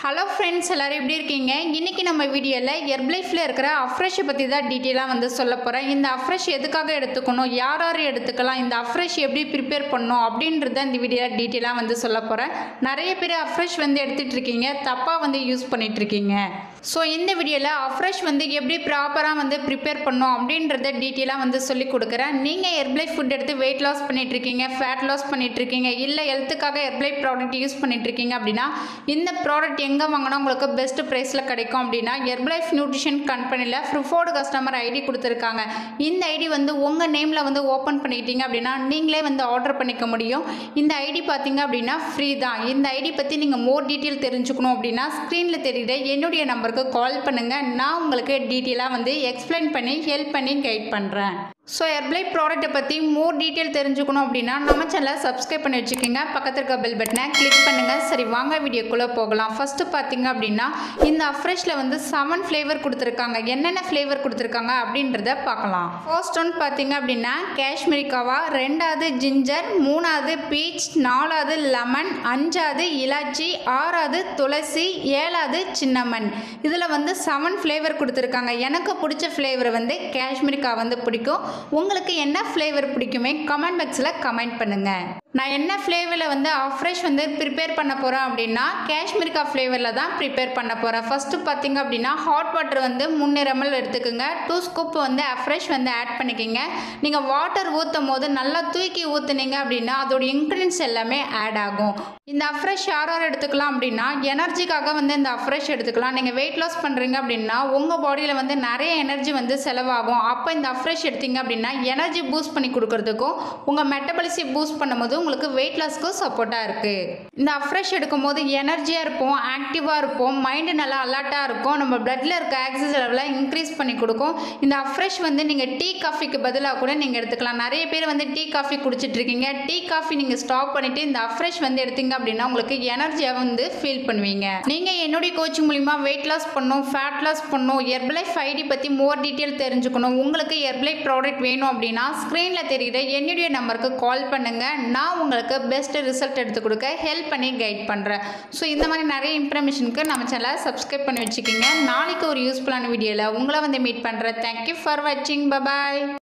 Hello friends, எல்லோரும் எப்படி இருக்கீங்க? இன்றைக்கி நம்ம வீடியோவில் ஹெர்பலைஃப்பில் இருக்கிற அஃப்ரெஷை பற்றி தான் டீட்டெயிலாக சொல்ல போகிறேன். இந்த அஃப்ரெஷ் எதுக்காக எடுத்துக்கணும், யார் யார் எடுத்துக்கலாம், இந்த அஃப்ரெஷ் எப்படி ப்ரிப்பேர் பண்ணணும் அப்படின்றத இந்த வீடியோவில் டீட்டெயிலாக சொல்ல போகிறேன். நிறைய பேர் அஃப்ரெஷ் எடுத்துகிட்டு இருக்கீங்க, தப்பாக யூஸ் பண்ணிகிட்ருக்கீங்க. ஸோ இந்த வீடியோவில் அஃப்ரெஷ் எப்படி ப்ராப்பராக ப்ரிப்பேர் பண்ணணும் அப்படின்றத டீட்டெயிலாக சொல்லிக் கொடுக்குறேன். நீங்கள் ஹெர்பலைஃப் ஃபுட் எடுத்து வெயிட் லாஸ் பண்ணிகிட்ருக்கீங்க, ஃபேட் லாஸ் பண்ணிகிட்ருக்கீங்க, இல்லை ஹெல்த்துக்காக ஹெர்பலைஃப் ப்ராடக்ட் யூஸ் பண்ணிகிட்ருக்கீங்க அப்படின்னா இந்த ப்ராடக்ட் எங்கே வாங்கினா உங்களுக்கு பெஸ்ட் ப்ரைஸில் கிடைக்கும் அப்படின்னா ஹெர்பலைஃப் நியூட்ரிஷன் கம்பெனியில் ப்ரிஃபர்டு கஸ்டமர் ஐடி கொடுத்துருக்காங்க. இந்த ஐடி உங்கள் நேமில் ஓப்பன் பண்ணிக்கிட்டீங்க அப்படின்னா நீங்களே ஆர்டர் பண்ணிக்க முடியும். இந்த ஐடி பார்த்தீங்க அப்படின்னா ஃப்ரீ தான். இந்த ஐடி பற்றி நீங்கள் மோர் டீட்டெயில் தெரிஞ்சுக்கணும் அப்படின்னா ஸ்க்ரீனில் தெரியுற என்னுடைய நம்பருக்கு கால் பண்ணுங்கள். நான் உங்களுக்கு டீட்டெயிலாக எக்ஸ்பிளைன் பண்ணி ஹெல்ப் பண்ணி கைட் பண்ணுறேன். ஸோ ஹெர்பலைஃப் ப்ராடக்ட்டை பற்றி மோர் டீட்டெயில் தெரிஞ்சுக்கணும் அப்படின்னா நம்ம சேனலை சப்ஸ்கிரைப் பண்ணி வச்சுக்கோங்க, பக்கத்தில் இருக்க பெல் பட்டனை கிளிக் பண்ணுங்கள். சரி, வாங்க வீடியோக்குள்ளே போகலாம். ஃபஸ்ட்டு பார்த்தீங்க அப்படின்னா இந்த அஃப்ரெஷில் 7 ஃப்ளேவர் கொடுத்துருக்காங்க. என்னென்ன ஃப்ளேவர் கொடுத்துருக்காங்க அப்படின்றத பார்க்கலாம். ஃபர்ஸ்ட் ஒன் பார்த்தீங்க அப்படின்னா காஷ்மீரி காவா, 2வது ஜிஞ்சர், 3வது பீச், 4வது லெமன், 5வது இலாச்சி, 6வது துளசி, 7வது சின்னமன். இதில் 7 ஃப்ளேவர் கொடுத்துருக்காங்க. எனக்கு பிடிச்ச ஃப்ளேவர் காஷ்மீரி காவா பிடிக்கும். உங்களுக்கு என்ன ஃப்ளேவர் பிடிக்குமே கமெண்ட் பாக்ஸில் கமெண்ட் பண்ணுங்கள். நான் என்ன ஃப்ளேவரில் அஃப்ரெஷ் ப்ரிப்பேர் பண்ண போகிறேன் அப்படின்னா காஷ்மீரிக்கா ஃப்ளேவரில் தான் ப்ரிப்பேர் பண்ண போகிறேன். ஃபஸ்ட்டு பார்த்தீங்க அப்படின்னா ஹாட் வாட்டர் 300 ml எடுத்துக்கோங்க. 2 ஸ்கூப் அஃப்ரெஷ் ஆட் பண்ணிக்கோங்க. நீங்கள் வாட்டர் ஊற்றும் போது நல்லா தூக்கி ஊற்றுனீங்க அப்படின்னா அதோட இன்க்ரீடியன்ஸ் எல்லாமே ஆட் ஆகும். இந்த அஃப்ரெஷ் யார் எடுத்துக்கலாம் அப்படின்னா எனர்ஜிக்காக இந்த அஃப்ரெஷ் எடுத்துக்கலாம். நீங்கள் வெயிட் லாஸ் பண்ணுறீங்க அப்படின்னா உங்கள் பாடியில் நிறைய எனர்ஜி செலவாகும். அப்போ இந்த அஃப்ரெஷ் எடுத்தீங்க அப்படின்னா எனர்ஜி பூஸ்ட் பண்ணி கொடுக்கறதுக்கும் உங்கள் மெட்டபாலிசி பூஸ்ட் பண்ணும்போது உங்களுக்கு வெயிட் லாஸ்க்கு சப்போர்ட்டாக இருக்குது. இந்த அஃப்ரெஷ் எடுக்கும் போது எனர்ஜியாக இருப்போம், ஆக்டிவாக இருப்போம், மைண்டு நல்லா அலர்ட்டாக இருக்கும், நம்ம பிளட்டில் இருக்க ஆக்சிஜன் லெவலை இன்க்ரீஸ் பண்ணி கொடுக்கும். இந்த அஃப்ரெஷ் நீங்கள் டீ காஃபிக்கு பதிலாக கூட நீங்கள் எடுத்துக்கலாம். நிறைய பேர் டீ காஃபி குடிச்சிட்ருக்கீங்க. டீ காஃபி நீங்கள் ஸ்டாப் பண்ணிவிட்டு இந்த அஃப்ரெஷ் எடுத்தீங்க அப்படின்னா உங்களுக்கு எனர்ஜியாக ஃபீல் பண்ணுவீங்க. நீங்கள் என்னுடைய கோச்சிங் மூலிமா வெயிட் லாஸ் பண்ணணும், ஃபேட் லாஸ் பண்ணணும், ஹெர்பலைஃப் ஐடி பற்றி மோர் டீட்டெயில் தெரிஞ்சுக்கணும், உங்களுக்கு ஹெர்பலைஃப் ப்ராடக்ட் வேணும் அப்படின்னா ஸ்க்ரீனில் தெரிகிற என்னுடைய நம்பருக்கு கால் பண்ணுங்கள். நான் உங்களுக்கு பெஸ்ட் ரிசல்ட் எடுத்து கொடுக்க ஹெல்ப் பண்ணி கைட் பண்ணுறேன். ஸோ இந்த மாதிரி நிறைய இன்ஃபர்மேஷனுக்கு நம்ம சேனலை சப்ஸ்கிரைப் பண்ணி வச்சுக்கிங்க. நாளைக்கு ஒரு யூஸ்ஃபுல்லான வீடியோவில் உங்களை மீட் பண்ணுறேன். தேங்க்யூ ஃபார் வாட்சிங். பபாய்.